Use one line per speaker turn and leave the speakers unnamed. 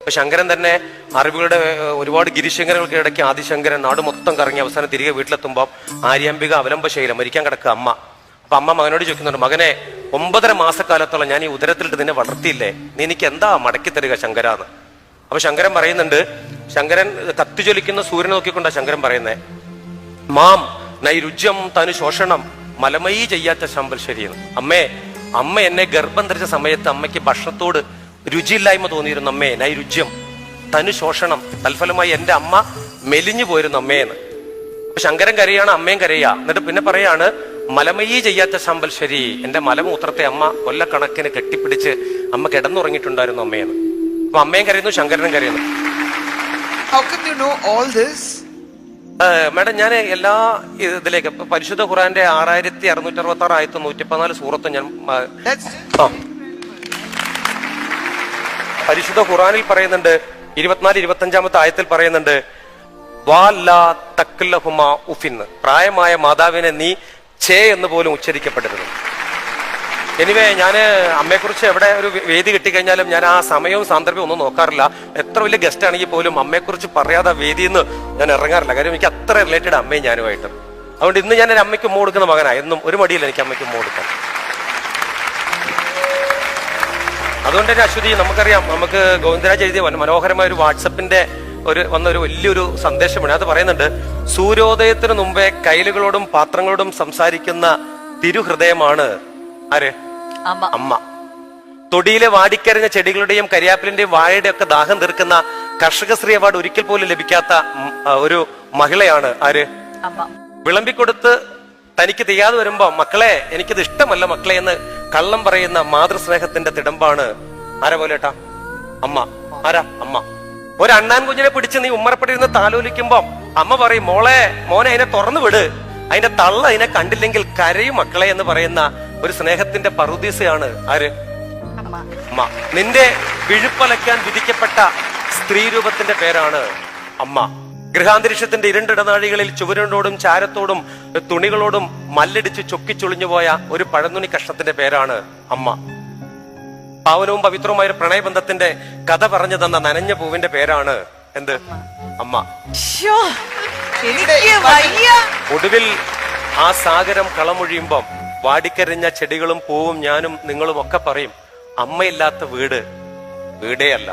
അപ്പൊ ശങ്കരൻ തന്നെ അറിവുകളുടെ ഒരുപാട് ഗിരിശങ്കരങ്ങൾക്ക് ഇടയ്ക്ക് ആദിശങ്കരൻ നാട് മൊത്തം കറങ്ങി അവസാനം തിരികെ വീട്ടിലെത്തുമ്പോൾ ആര്യാംബിക അവലംബശൈലം മരിക്കാൻ കിടക്കുക അമ്മ. അപ്പൊ അമ്മ മകനോട് ചോദിക്കുന്നുണ്ട്, മകനെ 9.5 മാസക്കാലത്തോളം ഞാൻ ഈ ഉദരത്തിലിട്ട് നിന്നെ വളർത്തിയില്ലേ, നീ എനിക്ക് എന്താ മടക്കി തരിക ശങ്കരാന്ന്. അപ്പൊ ശങ്കരൻ പറയുന്നുണ്ട്, ശങ്കരൻ കത്തിജ്വലിക്കുന്ന സൂര്യനെ നോക്കിക്കൊണ്ടാ ശങ്കരൻ പറയുന്നേ, മാം നൈരുജ്യം തനു ശോഷണം മലമയി ചെയ്യാത്ത ശമ്പൽ ശരിയെന്ന്. അമ്മ എന്നെ ഗർഭം ധരിച്ച സമയത്ത് അമ്മയ്ക്ക് ഭക്ഷണത്തോട് രുചിയില്ലായ്മ തോന്നിയിരുന്നു അമ്മേ, നൈരുജ്യം തനു ശോഷണം, തൽഫലമായി എന്റെ അമ്മ മെലിഞ്ഞു പോയിരുന്നു അമ്മയെന്ന്. അപ്പൊ ശങ്കരൻ കരയാണ്, അമ്മയും കരയാ. എന്നിട്ട് പിന്നെ പറയാണ്, മലമയി ചെയ്യാത്ത ശമ്പൽ ശരി, എന്റെ മലമൂത്രത്തെ അമ്മ കൊല്ലക്കണക്കിന് കെട്ടിപ്പിടിച്ച് അമ്മ കിടന്നുറങ്ങിയിട്ടുണ്ടായിരുന്നു അമ്മയെന്ന്. അപ്പൊ അമ്മയും കരയുന്നു, ശങ്കരനും കരയുന്നു. മാഡം, ഞാൻ എല്ലാ ഇതിലേക്ക് പരിശുദ്ധ ഖുറാന്റെ 6666 ആയത്ത് 114 സൂറത്ത് ഞാൻ പരിശുദ്ധ ഖുറാനിൽ പറയുന്നുണ്ട്, 24-25 ആയത്തിൽ പറയുന്നുണ്ട്, ഉഫിന്ന്, പ്രായമായ മാതാവിനെ നീ ചേ എന്ന് പോലും ഉച്ചരിക്കപ്പെടരുത്. എനിവേ, ഞാൻ അമ്മയെക്കുറിച്ച് എവിടെ ഒരു വേദി കിട്ടിക്കഴിഞ്ഞാലും ഞാൻ ആ സമയവും സാന്ദർഭ്യവും ഒന്നും നോക്കാറില്ല. എത്ര വലിയ ഗസ്റ്റ് ആണെങ്കിൽ പോലും അമ്മയെക്കുറിച്ച് പറയാതെ വേദിയിൽ നിന്ന് ഞാൻ ഇറങ്ങാറില്ല. കാര്യം എനിക്ക് അത്ര റിലേറ്റഡ് അമ്മയും ഞാനുമായിട്ട്. അതുകൊണ്ട് ഇന്ന് ഞാൻ എൻ്റെ അമ്മയ്ക്ക് ഉമ്മ കൊടുക്കുന്ന മകനാണ്. എന്നും ഒരു മടിയില്ല എനിക്ക് അമ്മയ്ക്ക് ഉമ്മ കൊടുക്കാൻ. അതുകൊണ്ട് തന്നെ അശ്വതി, നമുക്കറിയാം, നമുക്ക് ഗോവിന്ദരാജ് എഴുതിയ മനോഹരമായ ഒരു വാട്സപ്പിന്റെ വന്നൊരു വലിയൊരു സന്ദേശമാണ്. അത് പറയുന്നുണ്ട്, സൂര്യോദയത്തിന് മുമ്പേ കൈലുകളോടും പാത്രങ്ങളോടും സംസാരിക്കുന്ന തിരുഹൃദയമാണ് ആര്? അമ്മ. തൊടിയിലെ വാടിക്കരഞ്ഞ ചെടികളുടെയും കരിയാപ്പിലിന്റെയും വാഴയുടെയും ഒക്കെ ദാഹം തീർക്കുന്ന കർഷകശ്രീ അവാർഡ് ഒരിക്കൽ പോലും ലഭിക്കാത്ത ഒരു മഹിളയാണ് ആര്? വിളമ്പിക്കൊടുത്ത് തനിക്ക് ചെയ്യാതെ വരുമ്പോ, മക്കളെ എനിക്കിത് ഇഷ്ടമല്ല മക്കളെ എന്ന് കള്ളം പറയുന്ന മാതൃസ്നേഹത്തിന്റെ തിടമ്പാണ് ആരാ പോലേട്ടാ? അമ്മ. ആരാ? അമ്മ. ഒരു അണ്ണാൻ കുഞ്ഞിനെ പിടിച്ച് നീ ഉമ്മറപ്പെട്ടിരുന്ന് താലോലിക്കുമ്പോ അമ്മ പറയും, മോനെ അതിനെ തുറന്നു വിട്, അതിന്റെ തള്ള അതിനെ കണ്ടില്ലെങ്കിൽ കരയും മക്കളെ എന്ന് പറയുന്ന ഒരു സ്നേഹത്തിന്റെ പറുദീസയാണ് ആര്? അമ്മ. നിന്റെ വിഴുപ്പലയ്ക്കാൻ വിധിക്കപ്പെട്ട സ്ത്രീ രൂപത്തിന്റെ പേരാണ് അമ്മ. ഗൃഹാന്തരീക്ഷത്തിന്റെ ഇരുണ്ടിടനാഴികളിൽ ചുവരിനോടും ചാരത്തോടും തുണികളോടും മല്ലടിച്ച് ചൊക്കിച്ചൊളിഞ്ഞു പോയ ഒരു പഴന്തുണി കഷ്ണത്തിന്റെ പേരാണ് അമ്മ. പാവനവും പവിത്രവുമായ ഒരു പ്രണയബന്ധത്തിന്റെ കഥ പറഞ്ഞു തന്ന നനഞ്ഞ പൂവിന്റെ പേരാണ് എന്ത്? അമ്മ. ഒടുവിൽ ആ സാഗരം കളമൊഴിയുമ്പം വാടിക്കരിഞ്ഞ ചെടികളും പൂവും ഞാനും നിങ്ങളും ഒക്കെ പറയും, അമ്മയില്ലാത്ത വീടേ അല്ല.